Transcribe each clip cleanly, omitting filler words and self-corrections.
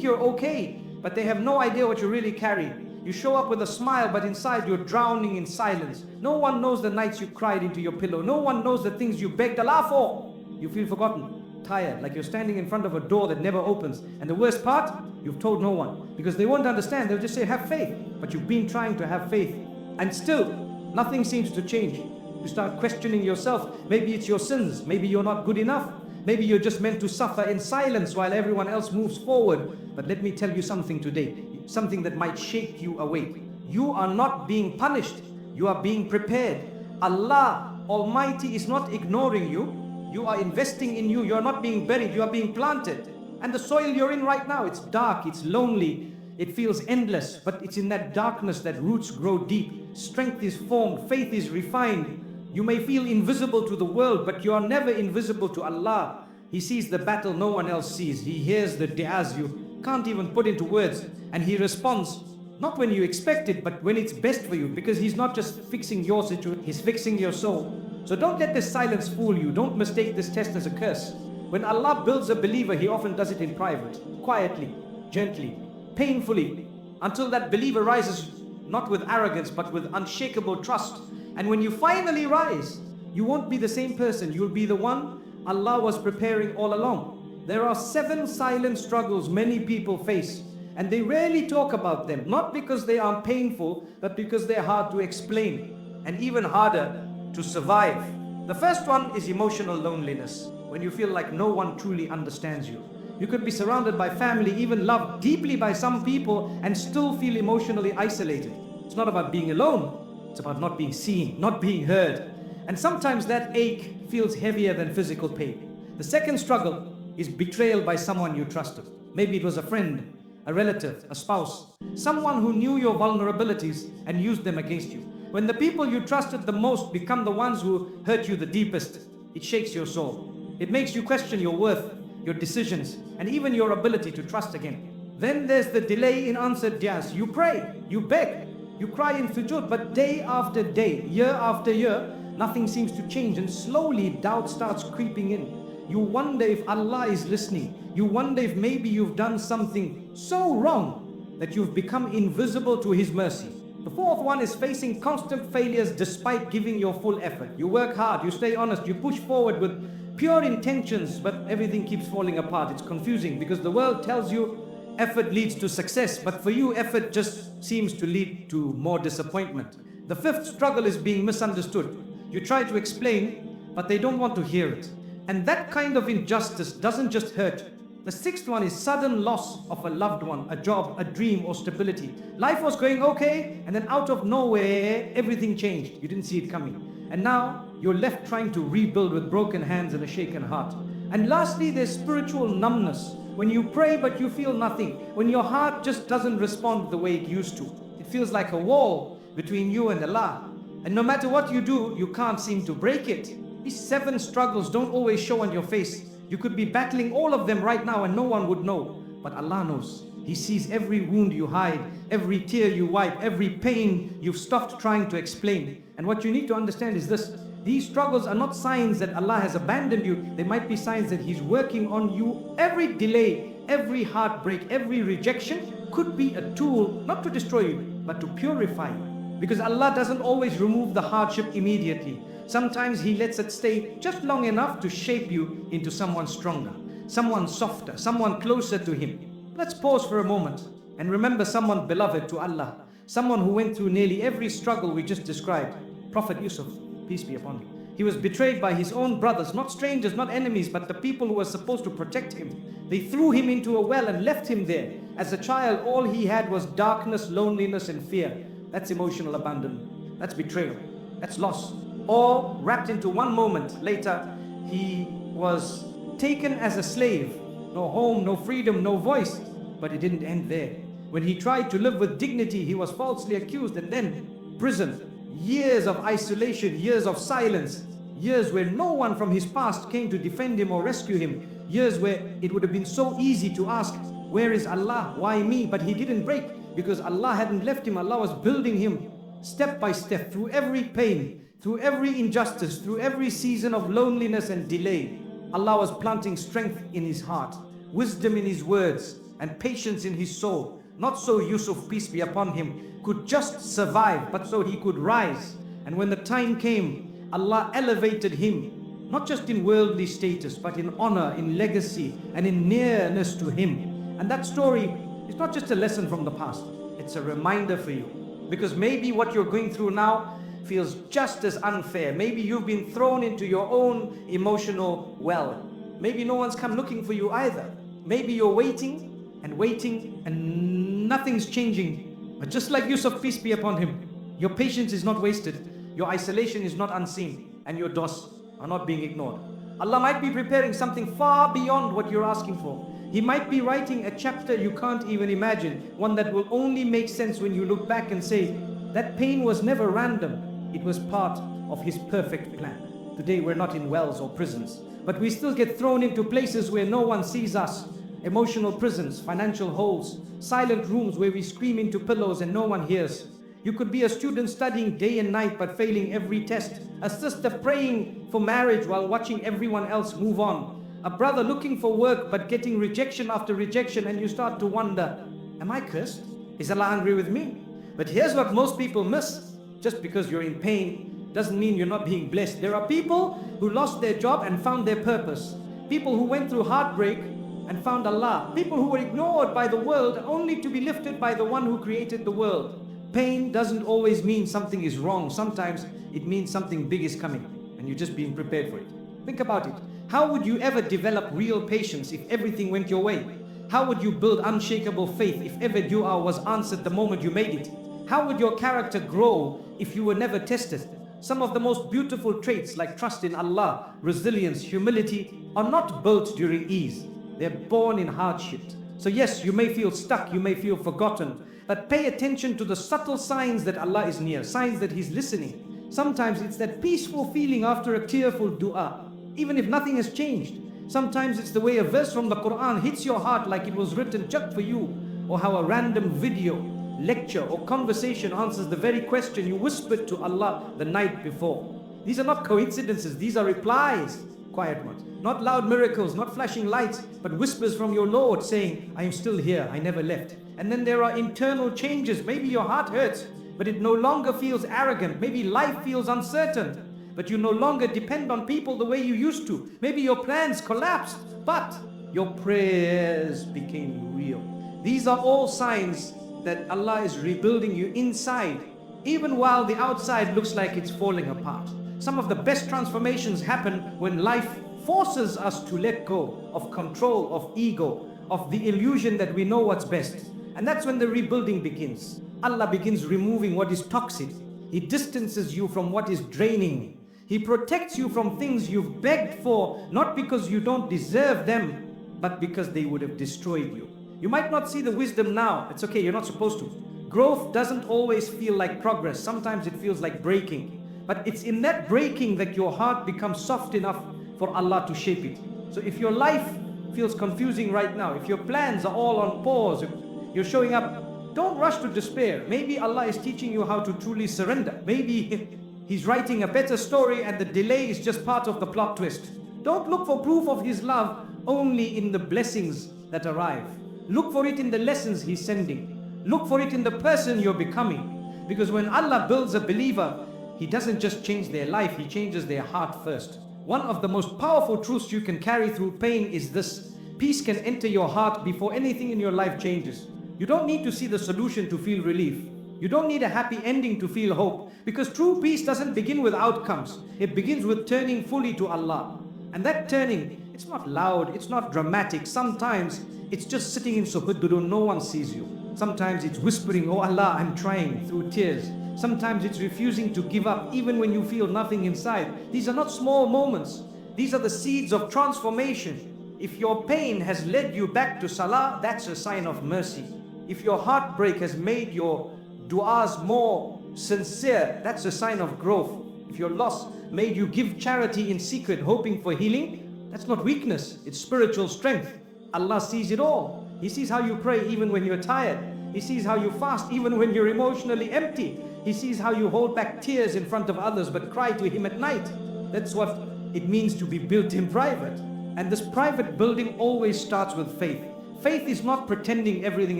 you're okay, but they have no idea what you really carry. You show up with a smile, but inside you're drowning in silence. No one knows the nights you cried into your pillow. No one knows the things you begged Allah for. You feel forgotten, tired, like you're standing in front of a door that never opens. And the worst part, you've told no one, because they won't understand. They'll just say, have faith. But you've been trying to have faith, and still nothing seems to change. You start questioning yourself. Maybe it's your sins. Maybe you're not good enough. Maybe you're just meant to suffer in silence while everyone else moves forward. But let me tell you something today, something that might shake you awake. You are not being punished. You are being prepared. Allah Almighty is not ignoring you. You are investing in you. You are not being buried. You are being planted. And the soil you're in right now, it's dark, it's lonely, it feels endless. But it's in that darkness that roots grow deep. Strength is formed. Faith is refined. You may feel invisible to the world, but you are never invisible to Allah. He sees the battle no one else sees. He hears the du'as you can't even put into words. And He responds, not when you expect it, but when it's best for you. Because He's not just fixing your situation, He's fixing your soul. So don't let this silence fool you. Don't mistake this test as a curse. When Allah builds a believer, He often does it in private, quietly, gently, painfully, until that believer rises, not with arrogance, but with unshakable trust. And when you finally rise, you won't be the same person. You'll be the one Allah was preparing all along. There are 7 silent struggles many people face, and they rarely talk about them, not because they aren't painful, but because they're hard to explain, and even harder to survive. The first one is emotional loneliness, when you feel like no one truly understands you. You could be surrounded by family, even loved deeply by some people, and still feel emotionally isolated. It's not about being alone. It's about not being seen, not being heard. And sometimes that ache feels heavier than physical pain. The second struggle is betrayal by someone you trusted. Maybe it was a friend, a relative, a spouse, someone who knew your vulnerabilities and used them against you. When the people you trusted the most become the ones who hurt you the deepest, it shakes your soul. It makes you question your worth, your decisions, and even your ability to trust again. Then there's the delay in answered du'as. You pray, you beg, you cry in sujood, but day after day, year after year, nothing seems to change, and slowly doubt starts creeping in. You wonder if Allah is listening. You wonder if maybe you've done something so wrong that you've become invisible to His mercy. The fourth one is facing constant failures despite giving your full effort. You work hard, you stay honest, you push forward with pure intentions, but everything keeps falling apart. It's confusing because the world tells you effort leads to success, but for you, effort just seems to lead to more disappointment. The fifth struggle is being misunderstood. You try to explain, but they don't want to hear it. And that kind of injustice doesn't just hurt. The sixth one is sudden loss of a loved one, a job, a dream, or stability. Life was going okay, and then out of nowhere, everything changed. You didn't see it coming. And now, you're left trying to rebuild with broken hands and a shaken heart. And lastly, there's spiritual numbness. When you pray, but you feel nothing. When your heart just doesn't respond the way it used to. It feels like a wall between you and Allah. And no matter what you do, you can't seem to break it. These 7 struggles don't always show on your face. You could be battling all of them right now and no one would know. But Allah knows. He sees every wound you hide, every tear you wipe, every pain you've stopped trying to explain. And what you need to understand is this. These struggles are not signs that Allah has abandoned you. They might be signs that He's working on you. Every delay, every heartbreak, every rejection could be a tool, not to destroy you, but to purify you. Because Allah doesn't always remove the hardship immediately. Sometimes He lets it stay just long enough to shape you into someone stronger, someone softer, someone closer to Him. Let's pause for a moment and remember someone beloved to Allah, someone who went through nearly every struggle we just described. Prophet Yusuf, peace be upon him. He was betrayed by his own brothers, not strangers, not enemies, but the people who were supposed to protect him. They threw him into a well and left him there. As a child, all he had was darkness, loneliness, and fear. That's emotional abandonment. That's betrayal. That's loss. All wrapped into one moment. Later, he was taken as a slave. No home, no freedom, no voice. But it didn't end there. When he tried to live with dignity, he was falsely accused, and then prison. Years of isolation, years of silence, years where no one from his past came to defend him or rescue him. Years where it would have been so easy to ask, where is Allah? Why me? But he didn't break because Allah hadn't left him. Allah was building him step by step through every pain, through every injustice, through every season of loneliness and delay. Allah was planting strength in his heart, wisdom in his words, and patience in his soul. Not so Yusuf, peace be upon him, could just survive, but so he could rise. And when the time came, Allah elevated him, not just in worldly status, but in honor, in legacy, and in nearness to him. And that story is not just a lesson from the past, it's a reminder for you. Because maybe what you're going through now feels just as unfair. Maybe you've been thrown into your own emotional well. Maybe no one's come looking for you either. Maybe you're waiting and nothing's changing. But just like Yusuf, peace be upon him, your patience is not wasted, your isolation is not unseen, and your du'as are not being ignored. Allah might be preparing something far beyond what you're asking for. He might be writing a chapter you can't even imagine, one that will only make sense when you look back and say, that pain was never random, it was part of His perfect plan. Today we're not in wells or prisons, but we still get thrown into places where no one sees us. Emotional prisons, financial holes, silent rooms where we scream into pillows and no one hears. You could be a student studying day and night but failing every test. A sister praying for marriage while watching everyone else move on. A brother looking for work but getting rejection after rejection, and you start to wonder, am I cursed? Is Allah angry with me? But here's what most people miss. Just because you're in pain doesn't mean you're not being blessed. There are people who lost their job and found their purpose. People who went through heartbreak and found Allah. People who were ignored by the world only to be lifted by the one who created the world. Pain doesn't always mean something is wrong. Sometimes it means something big is coming and you're just being prepared for it. Think about it. How would you ever develop real patience if everything went your way? How would you build unshakable faith if every dua was answered the moment you made it? How would your character grow if you were never tested? Some of the most beautiful traits like trust in Allah, resilience, humility are not built during ease. They're born in hardship. So yes, you may feel stuck, you may feel forgotten, but pay attention to the subtle signs that Allah is near, signs that He's listening. Sometimes it's that peaceful feeling after a tearful dua, even if nothing has changed. Sometimes it's the way a verse from the Quran hits your heart like it was written just for you, or how a random video, lecture or conversation answers the very question you whispered to Allah the night before. These are not coincidences, these are replies, quiet ones. Not loud miracles, not flashing lights, but whispers from your Lord saying, I am still here, I never left. And then there are internal changes. Maybe your heart hurts, but it no longer feels arrogant. Maybe life feels uncertain, but you no longer depend on people the way you used to. Maybe your plans collapsed, but your prayers became real. These are all signs that Allah is rebuilding you inside, even while the outside looks like it's falling apart. Some of the best transformations happen when life forces us to let go of control, of ego, of the illusion that we know what's best. And that's when the rebuilding begins. Allah begins removing what is toxic. He distances you from what is draining. He protects you from things you've begged for, not because you don't deserve them, but because they would have destroyed you. You might not see the wisdom now. It's okay, you're not supposed to. Growth doesn't always feel like progress. Sometimes it feels like breaking. But it's in that breaking that your heart becomes soft enough for Allah to shape it. So if your life feels confusing right now, if your plans are all on pause, you're showing up, don't rush to despair. Maybe Allah is teaching you how to truly surrender. Maybe He's writing a better story and the delay is just part of the plot twist. Don't look for proof of His love only in the blessings that arrive. Look for it in the lessons He's sending. Look for it in the person you're becoming. Because when Allah builds a believer, He doesn't just change their life, He changes their heart first. One of the most powerful truths you can carry through pain is this: peace can enter your heart before anything in your life changes. You don't need to see the solution to feel relief. You don't need a happy ending to feel hope, because true peace doesn't begin with outcomes. It begins with turning fully to Allah. And that turning, it's not loud, it's not dramatic. Sometimes it's just sitting in suhood, no one sees you. Sometimes it's whispering, oh Allah, I'm trying, through tears. Sometimes it's refusing to give up even when you feel nothing inside. These are not small moments. These are the seeds of transformation. If your pain has led you back to salah, that's a sign of mercy. If your heartbreak has made your du'as more sincere, that's a sign of growth. If your loss made you give charity in secret, hoping for healing, that's not weakness, it's spiritual strength. Allah sees it all. He sees how you pray even when you're tired. He sees how you fast even when you're emotionally empty. He sees how you hold back tears in front of others but cry to Him at night. That's what it means to be built in private. And this private building always starts with faith. Faith is not pretending everything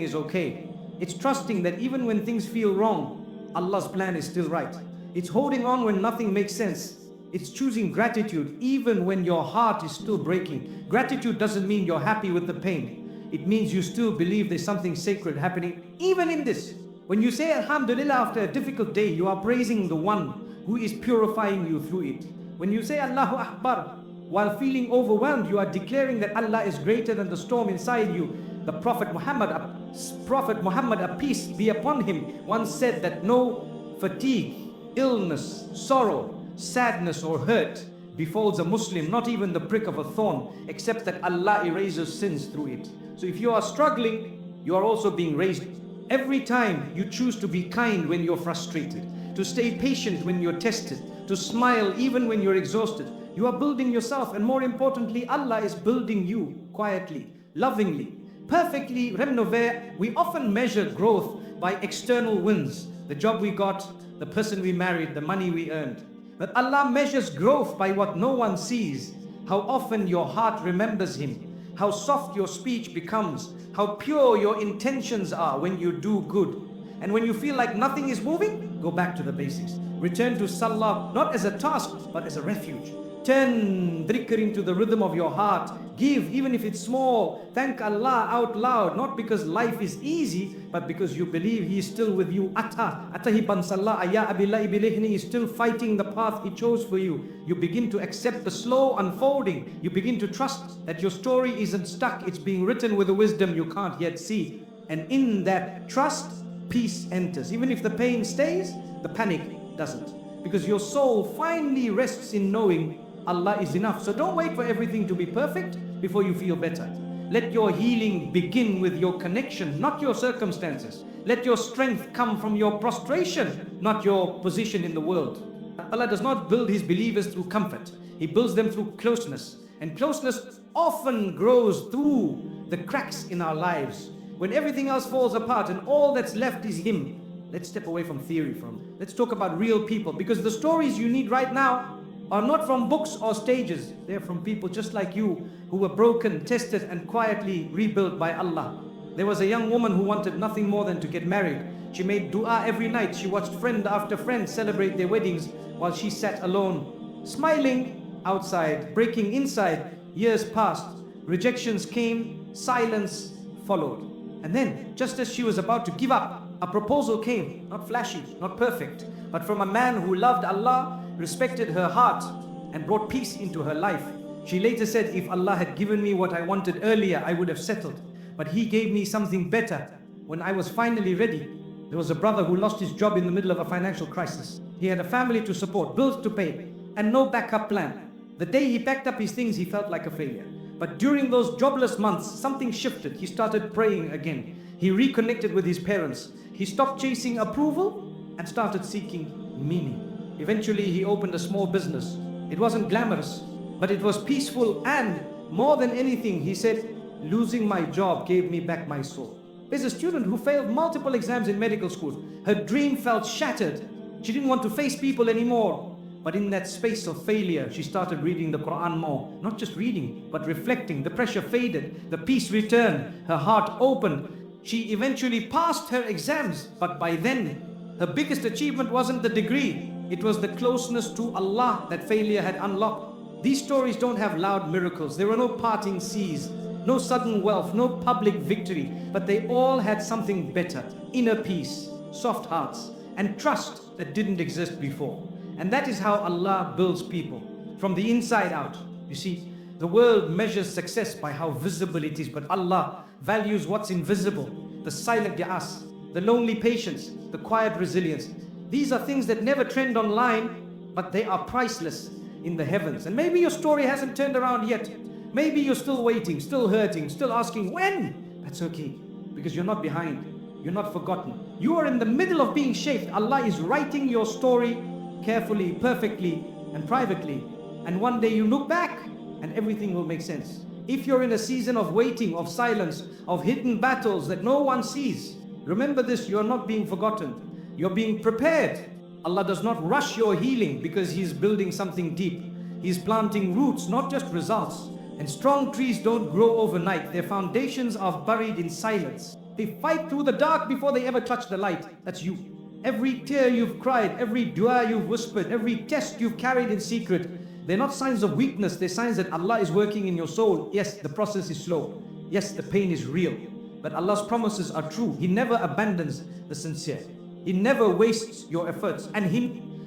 is okay. It's trusting that even when things feel wrong, Allah's plan is still right. It's holding on when nothing makes sense. It's choosing gratitude even when your heart is still breaking. Gratitude doesn't mean you're happy with the pain. It means you still believe there's something sacred happening even in this. When you say Alhamdulillah after a difficult day, you are praising the one who is purifying you through it. When you say Allahu Akbar while feeling overwhelmed, you are declaring that Allah is greater than the storm inside you. The Prophet Muhammad, a peace be upon him, once said that no fatigue, illness, sorrow, sadness or hurt befalls a Muslim, not even the prick of a thorn, except that Allah erases sins through it. So if you are struggling, you are also being raised. Every time you choose to be kind when you're frustrated, to stay patient when you're tested, to smile even when you're exhausted, you are building yourself, and more importantly, Allah is building you quietly, lovingly, perfectly. We often measure growth by external wins, the job we got, the person we married, the money we earned. But Allah measures growth by what no one sees, how often your heart remembers Him, how soft your speech becomes, how pure your intentions are when you do good. And when you feel like nothing is moving, go back to the basics. Return to Salah not as a task, but as a refuge. Turn dhikr into the rhythm of your heart. Give, even if it's small. Thank Allah out loud, not because life is easy, but because you believe He is still with you. Atahiban Salah ayya abillah ibilihni is still fighting the path He chose for you. You begin to accept the slow unfolding. You begin to trust that your story isn't stuck. It's being written with a wisdom you can't yet see. And in that trust, peace enters. Even if the pain stays, the panic doesn't. Because your soul finally rests in knowing Allah is enough. So don't wait for everything to be perfect before you feel better. Let your healing begin with your connection, not your circumstances. Let your strength come from your prostration, not your position in the world. Allah does not build His believers through comfort. He builds them through closeness. And closeness often grows through the cracks in our lives. When everything else falls apart and all that's left is Him. Let's step away from theory. Let's talk about real people, because the stories you need right now are not from books or stages. They're from people just like you who were broken, tested and quietly rebuilt by Allah. There was a young woman who wanted nothing more than to get married. She made dua every night. She watched friend after friend celebrate their weddings while she sat alone, smiling outside, breaking inside. Years passed. Rejections came, silence followed. And then, just as she was about to give up, a proposal came, not flashy, not perfect, but from a man who loved Allah, respected her heart, and brought peace into her life. She later said, if Allah had given me what I wanted earlier, I would have settled. But He gave me something better when I was finally ready. There was a brother who lost his job in the middle of a financial crisis. He had a family to support, bills to pay, and no backup plan. The day he packed up his things, he felt like a failure. But during those jobless months, something shifted. He started praying again. He reconnected with his parents. He stopped chasing approval and started seeking meaning. Eventually, he opened a small business. It wasn't glamorous, but it was peaceful, and more than anything, he said, losing my job gave me back my soul. There's a student who failed multiple exams in medical school. Her dream felt shattered. She didn't want to face people anymore. But in that space of failure, she started reading the Quran more. Not just reading, but reflecting. The pressure faded. The peace returned. Her heart opened. She eventually passed her exams. But by then, her biggest achievement wasn't the degree. It was the closeness to Allah that failure had unlocked. These stories don't have loud miracles. There were no parting seas, no sudden wealth, no public victory. But they all had something better. Inner peace, soft hearts, and trust that didn't exist before. And that is how Allah builds people, from the inside out. You see, the world measures success by how visible it is, but Allah values what's invisible, the silent ya'as, the lonely patience, the quiet resilience. These are things that never trend online, but they are priceless in the heavens. And maybe your story hasn't turned around yet. Maybe you're still waiting, still hurting, still asking when. That's okay, because you're not behind. You're not forgotten. You are in the middle of being shaped. Allah is writing your story carefully, perfectly, and privately. And one day you look back and everything will make sense. If you're in a season of waiting, of silence, of hidden battles that no one sees, remember this: you're not being forgotten. You're being prepared. Allah does not rush your healing because He's building something deep. He's planting roots, not just results. And strong trees don't grow overnight. Their foundations are buried in silence. They fight through the dark before they ever touch the light. That's you. Every tear you've cried, every dua you've whispered, every test you've carried in secret, they're not signs of weakness, they're signs that Allah is working in your soul. Yes, the process is slow. Yes, the pain is real. But Allah's promises are true. He never abandons the sincere. He never wastes your efforts. And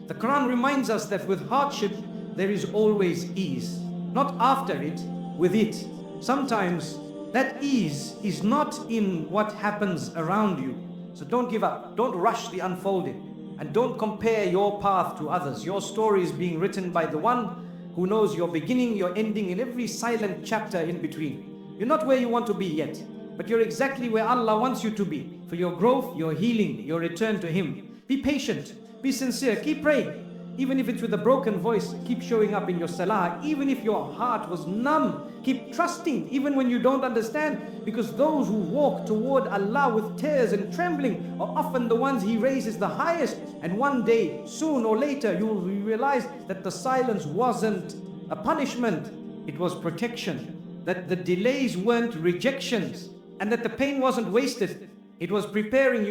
the Quran reminds us that with hardship, there is always ease. Not after it, with it. Sometimes that ease is not in what happens around you. So don't give up. Don't rush the unfolding. And don't compare your path to others. Your story is being written by the one who knows your beginning, your ending, and every silent chapter in between. You're not where you want to be yet, but you're exactly where Allah wants you to be. For your growth, your healing, your return to Him. Be patient. Be sincere. Keep praying. Even if it's with a broken voice, keep showing up in your salah. Even if your heart was numb, keep trusting even when you don't understand. Because those who walk toward Allah with tears and trembling are often the ones He raises the highest. And one day, soon or later, you will realize that the silence wasn't a punishment, it was protection. That the delays weren't rejections, and that the pain wasn't wasted, it was preparing you